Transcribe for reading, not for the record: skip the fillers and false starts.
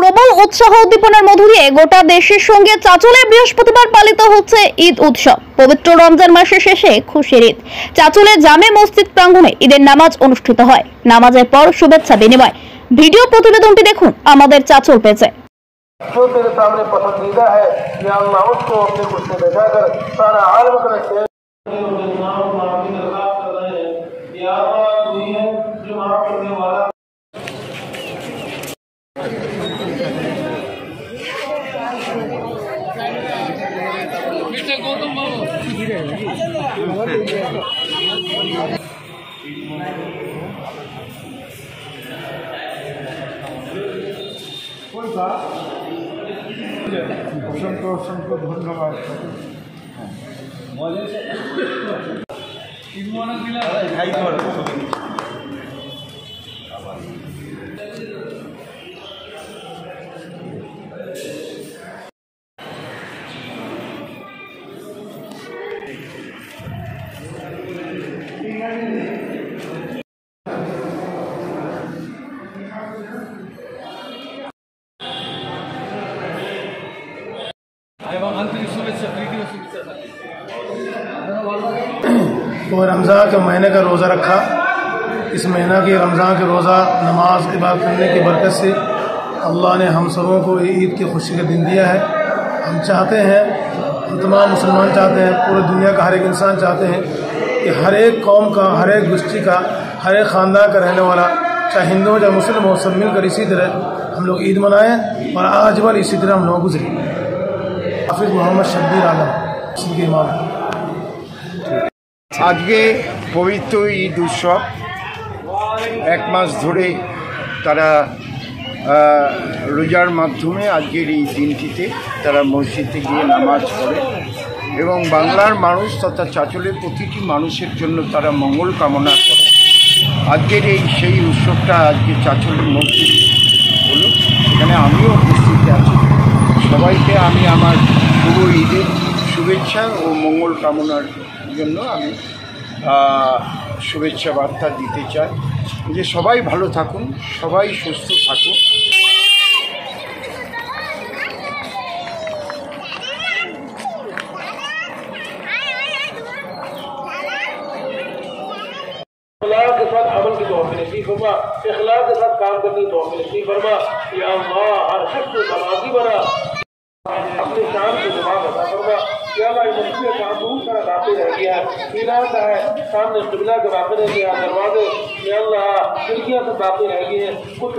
প্রবল উৎসাহ উদ্দীপনার মধ্য দিয়ে গোটা দেশের সঙ্গে চাঁচলে বৃহস্পতিবার পালিত হচ্ছে ঈদ উৎসব। পবিত্র রমজান মাসের শেষে খুশির ঈদ। চাঁচলে জামে মসজিদ প্রাঙ্গণে ঈদের নামাজ অনুষ্ঠিত হয়। নামাজের পর শুভেচ্ছা বিনিময়। ভিডিও প্রতিবেদনটি দেখুন আমাদের চাঁচল পেজে। जो तेरे सामने पसंदीदा है या अल्लाह उसको अपने कुछ से बैठा कर सारा आलम कर रखे असंख्य असंख्य धन्यवाद। तो रमज़ान के महीने का रोज़ा रखा। इस महीना की रमज़ान के रोज़ा नमाज इबादत करने की बरकत से अल्लाह ने हम सबों को ईद की खुशी का दिन दिया है। हम चाहते हैं, हम तमाम मुसलमान चाहते हैं, पूरी दुनिया का हर एक इंसान चाहते हैं कि हर एक कौम का, हर एक गोष्ठी का, हर एक ख़ानदान का रहने वाला, चाहे हिंदू हो चाहे मुस्लिम हो, सब मिलकर इसी तरह हम लोग ईद मनाएँ और आज वाल इसी तरह हम लोग गुजरे। हाफिज़ मोहम्मद शब्बीर आलम के इमाम। आज के पवित्र ईद उत्सव एक मास धरे तारा रोजार माध्यमे आजकेर এই দিনটিতে তারা মসজিদে গিয়ে নামাজ পড়ে এবং বাংলার মানুষ তথা চাঁচলের প্রতিটি মানুষের জন্য তারা মঙ্গল কামনা করে। আজকের এই সেই উৎসবটা আজকে চাঁচলের মসজিদ হলো, এখানে আমিও উপস্থিত আছি। সবাইকে আমি আমার পুরো ঈদের শুভেচ্ছা ও মঙ্গল কামনার জন্য আমি শুভেচ্ছা বার্তা দিতে চাই যে সবাই ভালো থাকুন, সবাই সুস্থ থাকুন। के साथ अमल की तौफीक नसीब फरमा, इखलास के साथ काम करने की तौफीक नसीब फरमा। या अल्लाह हर शख्स को नमाजी बना, अपनी शान को जमा अता फरमा। या अल्लाह इस मस्जिद का काम बहुत सारा बाकी रह गया है, मीनार का है, सामने क़िबला के बाकी रह गया, दरवाजे या अल्लाह खिड़कियाँ सब बाकी रह गई हैं, कुछ